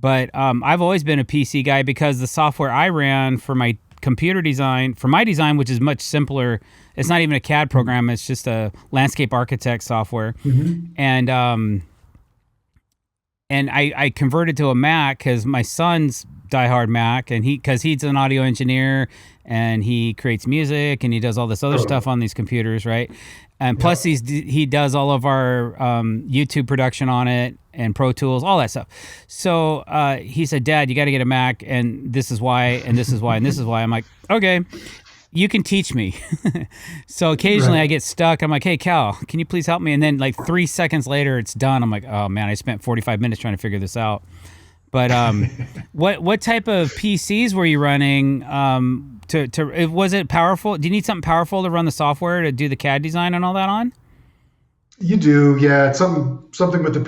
but I've always been a PC guy, because the software I ran for my computer design, which is much simpler. It's not even a CAD program. It's just a landscape architect software. And I converted to a Mac because my son's diehard Mac, and because he's an audio engineer and he creates music and he does all this other stuff on these computers, right? And plus he does all of our YouTube production on it, and Pro Tools, all that stuff. So he said, Dad, you got to get a Mac, and this is why, and this is why, and this is why. I'm like, okay, you can teach me. So occasionally I get stuck. I'm like, hey, Cal, can you please help me? And then like 3 seconds later, it's done. I'm like, oh man, I spent 45 minutes trying to figure this out. But what type of PCs were you running? Was it powerful? Do you need something powerful to run the software to do the CAD design and all that on? You do, yeah. It's something with a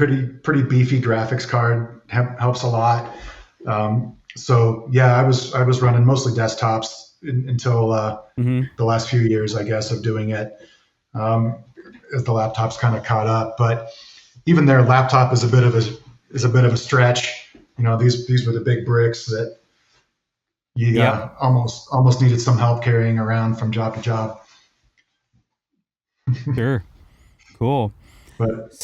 pretty beefy graphics card helps a lot. So yeah, I was running mostly desktops until the last few years, I guess, of doing it, as the laptops kind of caught up. But even their laptop is a bit of a stretch. These were the big bricks that you almost needed some help carrying around from job to job. Sure. Cool. But,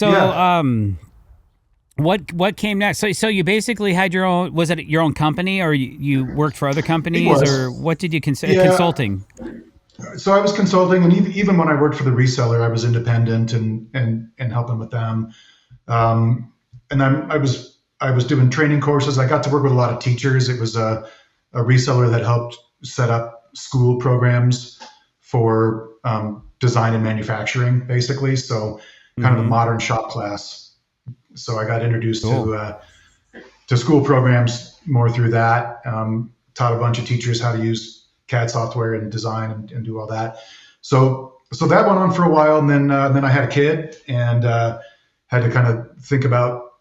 what came next? So you basically had your own, was it your own company, or you worked for other companies, or what did you consider consulting? So I was consulting, and even when I worked for the reseller, I was independent and helping with them. And I was doing training courses. I got to work with a lot of teachers. It was a reseller that helped set up school programs for design and manufacturing, basically. So kind of a modern shop class. So I got introduced to school programs more through that. Taught a bunch of teachers how to use CAD software and design and do all that. So that went on for a while, and then I had a kid, and had to kind of think about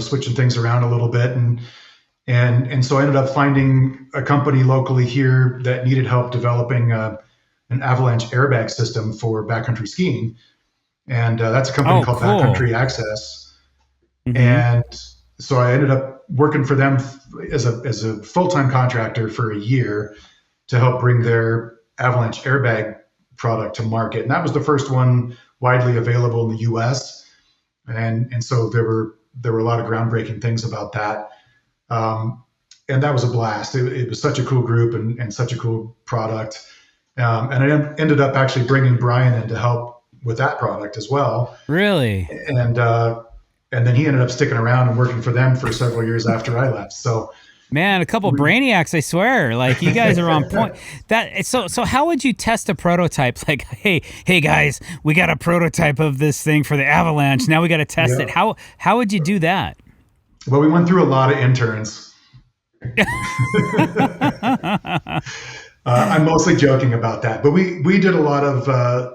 switching things around a little bit, and so I ended up finding a company locally here that needed help developing an Avalanche airbag system for backcountry skiing. And that's a company called Backcountry Access. And so I ended up working for them as a full-time contractor for a year to help bring their Avalanche airbag product to market. And that was the first one widely available in the US. And so there were a lot of groundbreaking things about that. And that was a blast. It was such a cool group and such a cool product. And I ended up actually bringing Brian in to help with that product as well. Really? And then he ended up sticking around and working for them for several years after I left. So, man, a couple brainiacs, I swear. Like, you guys are on point. So how would you test a prototype? Like, hey guys, we got a prototype of this thing for the Avalanche. Now we got to test it. How would you do that? Well, we went through a lot of interns. I'm mostly joking about that, but we did a lot of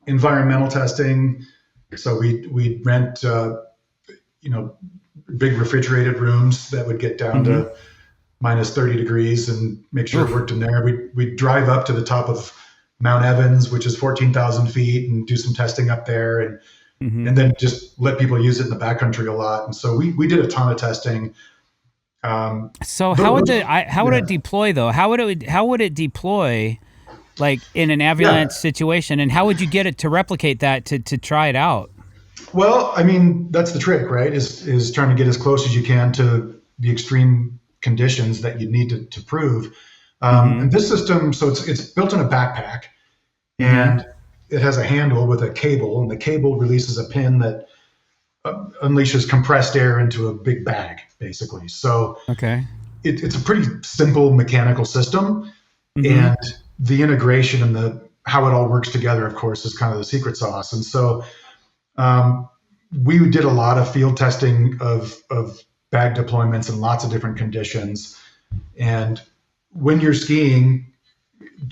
environmental testing. So we rent big refrigerated rooms that would get down to minus 30 degrees and make sure it worked in there. We'd drive up to the top of Mount Evans, which is 14,000 feet, and do some testing up there, and then just let people use it in the backcountry a lot. And so we did a ton of testing. So how would it deploy though? How would it deploy, like in an avalanche situation, and how would you get it to replicate that to try it out? Well, I mean, that's the trick, right? Is trying to get as close as you can to the extreme conditions that you need to prove. And this system, so it's built in a backpack, and it has a handle with a cable, and the cable releases a pin that unleashes compressed air into a big bag, basically. So it's a pretty simple mechanical system, and the integration and how it all works together, of course, is kind of the secret sauce. And so we did a lot of field testing of bag deployments in lots of different conditions. And when you're skiing,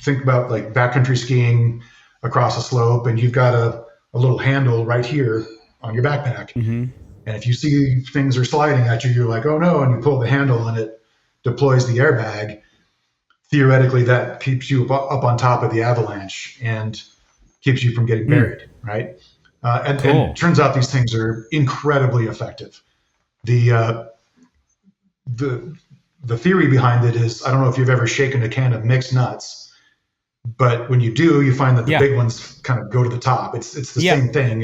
think about like backcountry skiing across a slope, and you've got a little handle right here on your backpack. And if you see things are sliding at you, you're like, oh no, and you pull the handle and it deploys the airbag. Theoretically, that keeps you up on top of the avalanche and keeps you from getting buried, right? And it turns out these things are incredibly effective. The theory behind it is, I don't know if you've ever shaken a can of mixed nuts, but when you do, you find that the big ones kind of go to the top. It's the same thing.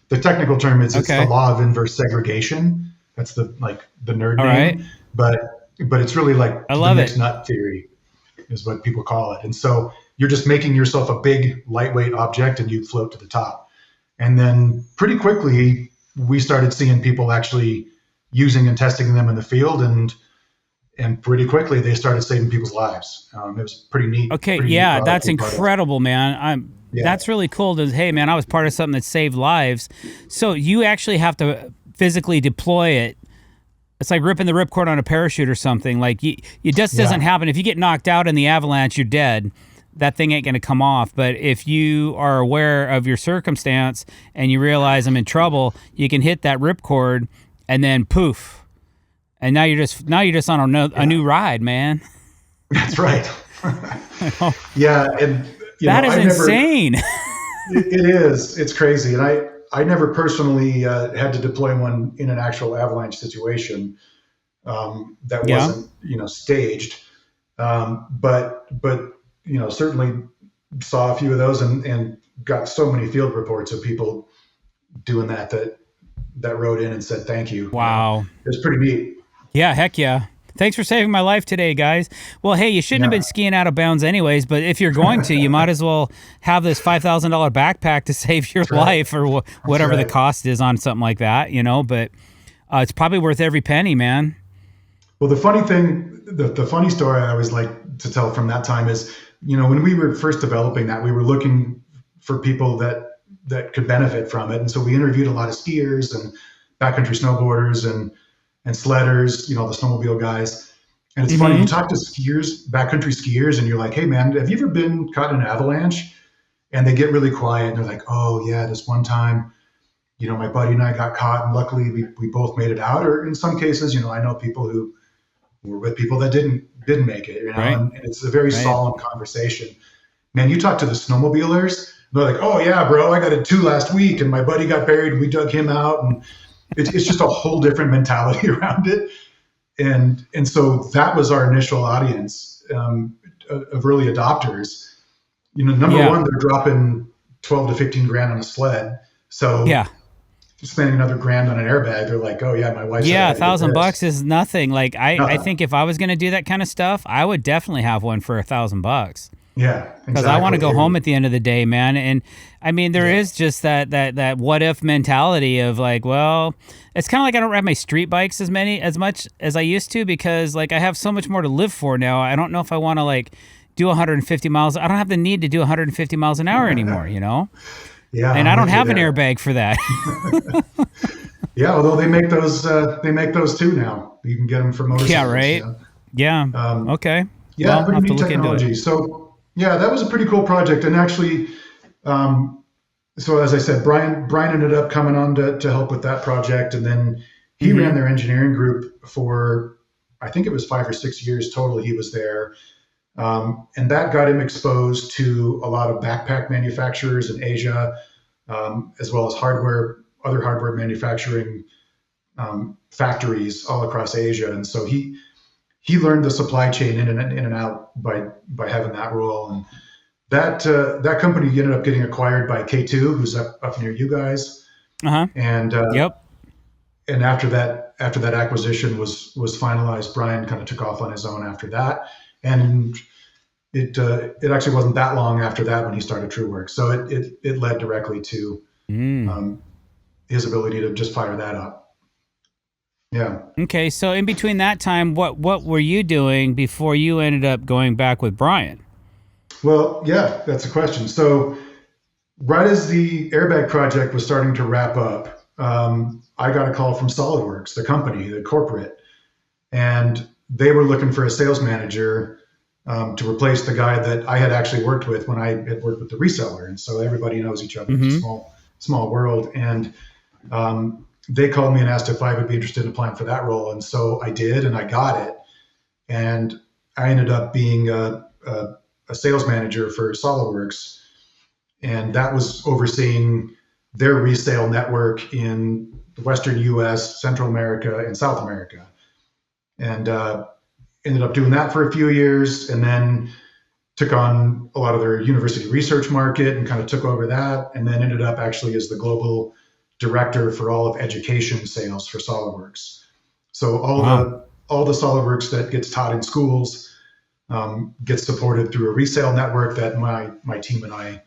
The technical term is it's the law of inverse segregation. That's the nerd name. Right. But it's really like the mixed nut theory is what people call it. And so you're just making yourself a big lightweight object and you float to the top. And then pretty quickly, we started seeing people actually using and testing them in the field, and pretty quickly they started saving people's lives. It was pretty neat. Okay, that's incredible, man. That's really cool. Hey, man, I was part of something that saved lives. So you actually have to physically deploy it. It's like ripping the ripcord on a parachute or something. Like it just doesn't happen. If you get knocked out in the avalanche, you're dead. That thing ain't going to come off. But if you are aware of your circumstance and you realize I'm in trouble, you can hit that ripcord and then poof. And now you're just on a new ride, man. That's right. Yeah. And that is insane. It is. It's crazy. And I never personally had to deploy one in an actual avalanche situation that wasn't, staged. But certainly saw a few of those and got so many field reports of people doing that wrote in and said, thank you. Wow. It was pretty neat. Yeah. Heck yeah. Thanks for saving my life today, guys. Well, hey, you shouldn't have been skiing out of bounds anyways, but if you're going to, you might as well have this $5,000 backpack to save your life or whatever the cost is on something like that, but it's probably worth every penny, man. Well, the funny thing, the funny story I always like to tell from that time is, when we were first developing that, we were looking for people that could benefit from it. And so we interviewed a lot of skiers and backcountry snowboarders and sledders, the snowmobile guys. And it's funny, you talk to skiers, backcountry skiers, and you're like, hey man, have you ever been caught in an avalanche? And they get really quiet and they're like, oh yeah, this one time, my buddy and I got caught and luckily we both made it out. Or in some cases, I know people who were with people that didn't make it, and it's a very solemn conversation. Man, you talk to the snowmobilers, they're like, oh yeah, bro, I got it too last week and my buddy got buried and we dug him out. it's just a whole different mentality around it. And so that was our initial audience of early adopters. Number Yeah. one, they're dropping 12 to 15 grand on a sled. So Yeah. spending another grand on an airbag, they're like, oh yeah, my wife said I Yeah, gotta get $1,000 this. is nothing. Like I Nothing. think if I was gonna do that kind of stuff, I would definitely have one for $1,000. Yeah, Because I want to exactly. go home at the end of the day, man. And I mean, there is just that what if mentality of like, well, it's kind of like I don't ride my street bikes as much as I used to because like I have so much more to live for now. I don't know if I want to like do 150 miles. I don't have the need to do 150 miles an hour anymore, Yeah, And I'm I don't with you have an there. airbag for that. Yeah, although they make those too now. You can get them for Yeah, motorcycles. right. Yeah. Okay. Yeah, Well, I'll pretty have to neat look into it. technology. So yeah, that was a pretty cool project. And actually, so as I said, Brian ended up coming on to help with that project, and then he ran their engineering group for, I think it was 5 or 6 years total. He was there, and that got him exposed to a lot of backpack manufacturers in Asia, as well as other hardware manufacturing factories all across Asia. And so he learned the supply chain in and out by having that role. And that company ended up getting acquired by K2, who's up near you guys. Uh-huh. And Yep. and after that acquisition was finalized, Brian kind of took off on his own after that. And it actually wasn't that long after that when he started TrueWorks. So it led directly to his ability to just fire that up. Yeah. Okay, so in between that time, what were you doing before you ended up going back with Brian? Well, yeah, that's a question. So right as the airbag project was starting to wrap up, I got a call from SolidWorks, the company, the corporate, and they were looking for a sales manager to replace the guy that I had actually worked with when I had worked with the reseller. And so everybody knows each other. It's a small world. And they called me and asked if I would be interested in applying for that role. And so I did, and I got it. And I ended up being a sales manager for SolidWorks. And that was overseeing their resale network in the Western US, Central America, and South America. And ended up doing that for a few years, and then took on a lot of their university research market and kind of took over that, and then ended up actually as the global director for all of education sales for SolidWorks. So all the SolidWorks that gets taught in schools gets supported through a resale network that my team and I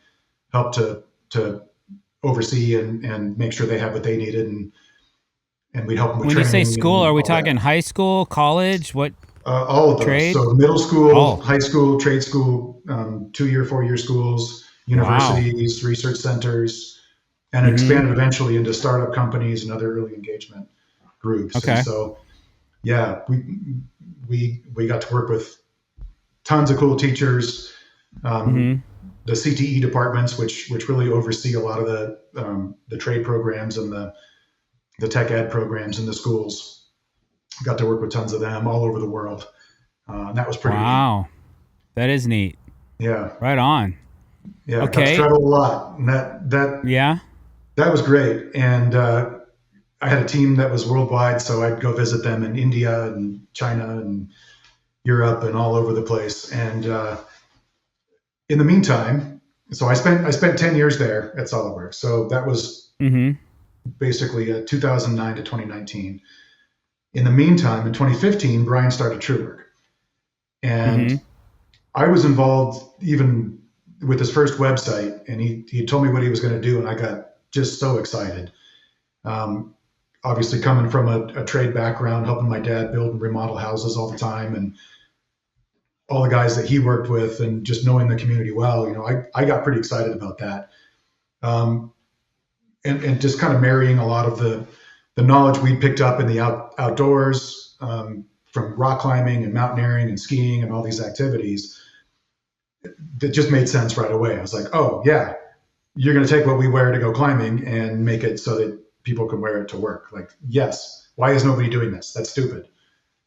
help to oversee and make sure they have what they needed, and we help them with When you say training school, and are we all that. talking high school, college? What? All of those. Trade? So middle school, Oh. high school, trade school, 2-year, 4-year schools, universities, research centers, and expanded eventually into startup companies and other early engagement groups. Okay. And so, yeah, we got to work with tons of cool teachers, the CTE departments, which really oversee a lot of the trade programs and the tech ed programs in the schools. Got to work with tons of them all over the world. And that was pretty neat. Wow, that is neat. Yeah. Right on. Yeah. Okay. Got to travel a lot. And that was great. And I had a team that was worldwide, so I'd go visit them in India and China and Europe and all over the place. And in the meantime, so I spent 10 years there at SolidWorks. So that was basically 2009 to 2019. In the meantime, in 2015, Brian started TrueWork. And I was involved even with his first website, and he told me what he was going to do, and I got just so excited. Obviously, coming from a trade background, helping my dad build and remodel houses all the time, and all the guys that he worked with, and just knowing the community well, I got pretty excited about that. And just kind of marrying a lot of the knowledge we picked up in the outdoors, from rock climbing and mountaineering and skiing and all these activities, that just made sense right away. I was like, oh yeah, you're going to take what we wear to go climbing and make it so that people can wear it to work. Like, yes, why is nobody doing this? That's stupid.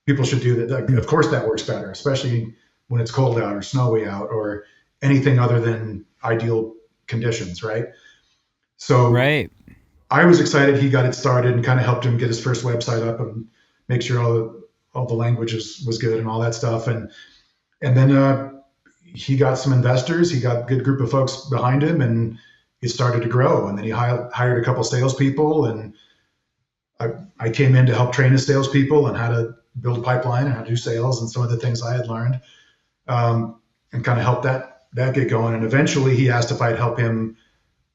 People should do that. Of course that works better, especially when it's cold out or snowy out or anything other than ideal conditions, right? So Right. I was excited he got it started and kind of helped him get his first website up and make sure all the languages was good and all that stuff. And then he got some investors. He got a good group of folks behind him, and it started to grow. And then he hired a couple salespeople, and I came in to help train his salespeople and how to build a pipeline and how to do sales and some of the things I had learned, and kind of help that get going. And eventually he asked if I'd help him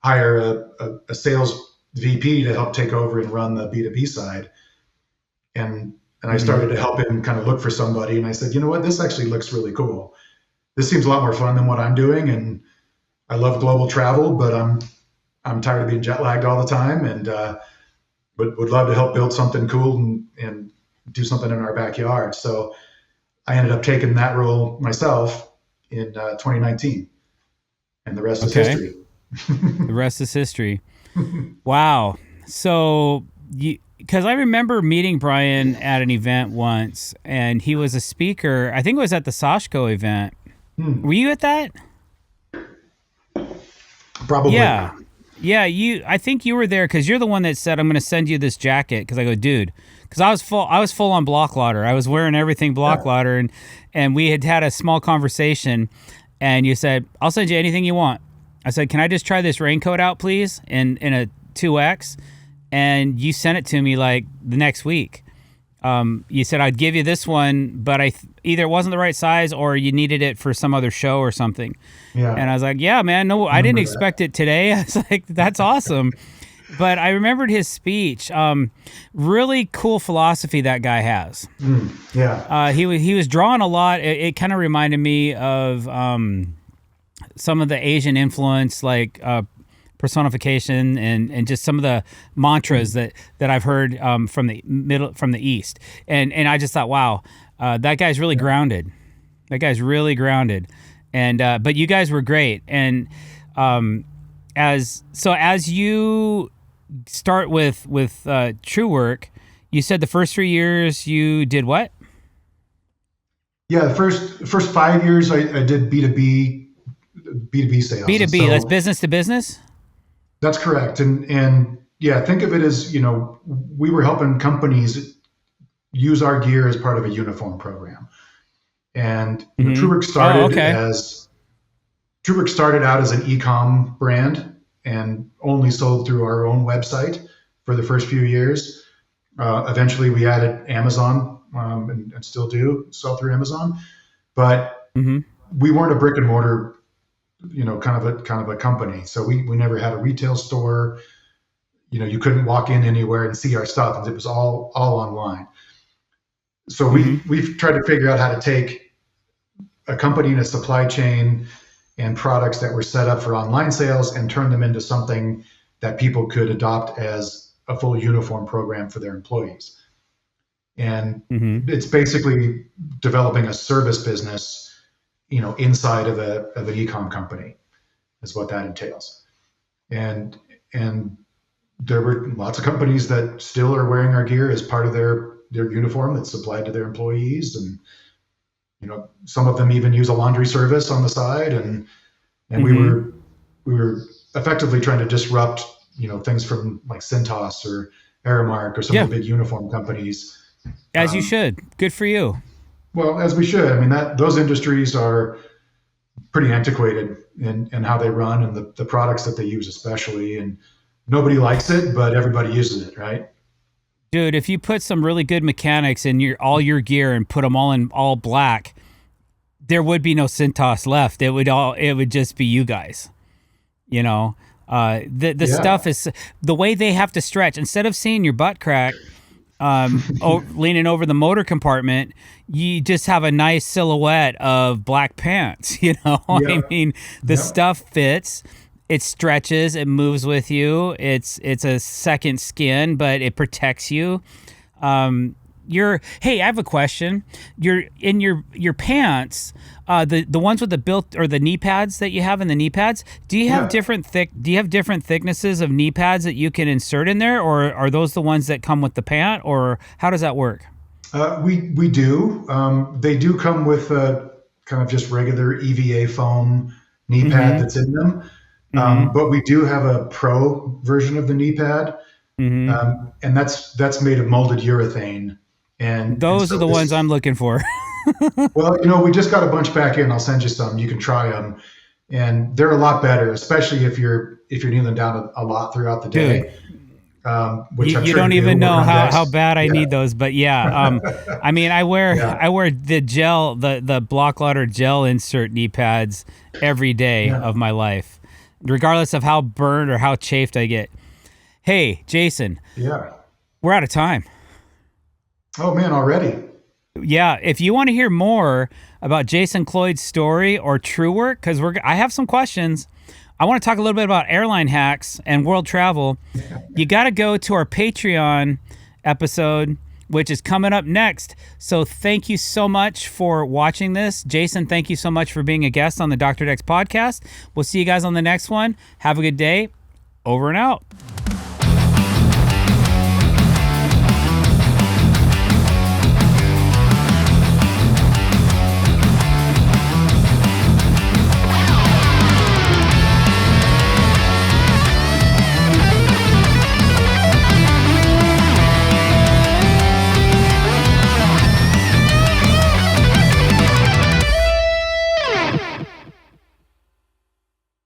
hire a sales VP to help take over and run the B2B side. And I started to help him kind of look for somebody. And I said, you know what, this actually looks really cool. This seems a lot more fun than what I'm doing. And I love global travel, but I'm tired of being jet lagged all the time. And, would love to help build something cool and do something in our backyard. So I ended up taking that role myself in 2019, and the rest is history. The rest is history. Wow. So because I remember meeting Brian at an event once, and he was a speaker. I think it was at the Sashko event. Were you at that? Probably. Yeah. Yeah, I think you were there because you're the one that said, I'm going to send you this jacket. Because I go, dude, because I was full on block lauder. I was wearing everything block lauder, and we had a small conversation, and you said, I'll send you anything you want. I said, can I just try this raincoat out, please, in a 2X? And you sent it to me like the next week. You said, I'd give you this one, but either it wasn't the right size or you needed it for some other show or something. Yeah. And I was like, yeah, man, no, I didn't expect it today. I was like, that's awesome. But I remembered his speech. Really cool philosophy that guy has. Yeah. He was drawing a lot. It kind of reminded me of some of the Asian influence, like personification and just some of the mantras that I've heard from the East. And I just thought, wow, that guy's really grounded. That guy's really grounded. And but you guys were great. And as you start with True Work, you said the first 3 years you did what? Yeah, the first 5 years I did B2B sales. B2B, so, that's business to business? That's correct. And yeah, think of it as, we were helping companies use our gear as part of a uniform program. And TrueWorks started out as an e-com brand and only sold through our own website for the first few years. Eventually we added Amazon, and still do sell through Amazon, but we weren't a brick and mortar, kind of a company. So we never had a retail store. You couldn't walk in anywhere and see our stuff. It was all online. So we've tried to figure out how to take a company and a supply chain and products that were set up for online sales and turn them into something that people could adopt as a full uniform program for their employees. And it's basically developing a service business, inside of an e-com company is what that entails. And there were lots of companies that still are wearing our gear as part of their uniform that's supplied to their employees. And, some of them even use a laundry service on the side. And we were effectively trying to disrupt, things from like Cintas or Aramark or some of the big uniform companies. As you should. Good for you. Well, as we should. I mean, those industries are pretty antiquated in how they run and the products that they use especially. And nobody likes it, but everybody uses it, right? Dude, if you put some really good mechanics in all your gear and put them all in all black, there would be no Cintas left. It would just be you guys. The stuff is the way they have to stretch. Instead of seeing your butt crack, leaning over the motor compartment, you just have a nice silhouette of black pants. I mean, the stuff fits. It stretches, it moves with you. It's a second skin, but it protects you. Hey, I have a question. You're in your pants, the ones with the built or the knee pads that you have in the knee pads. Do you have different thicknesses of knee pads that you can insert in there, or are those the ones that come with the pant, or how does that work? We do. They do come with a kind of just regular EVA foam knee pad that's in them. But we do have a pro version of the knee pad, and that's made of molded urethane. And Those so are the ones I'm looking for. Well, we just got a bunch back in. I'll send you some. You can try them, and they're a lot better, especially if you're kneeling down a lot throughout the day. Dude. Which You don't even know how bad I need those, but yeah. I mean, I wear the gel, the block lauder gel insert knee pads every day of my life, regardless of how burned or how chafed I get. Hey, Jason. Yeah. We're out of time. Oh man, already. Yeah, if you want to hear more about Jason Cloyd's story or TrueWork, because I have some questions. I want to talk a little bit about airline hacks and world travel. You got to go to our Patreon episode, which is coming up next. So thank you so much for watching this. Jason, thank you so much for being a guest on the Dr. Dex podcast. We'll see you guys on the next one. Have a good day. Over and out.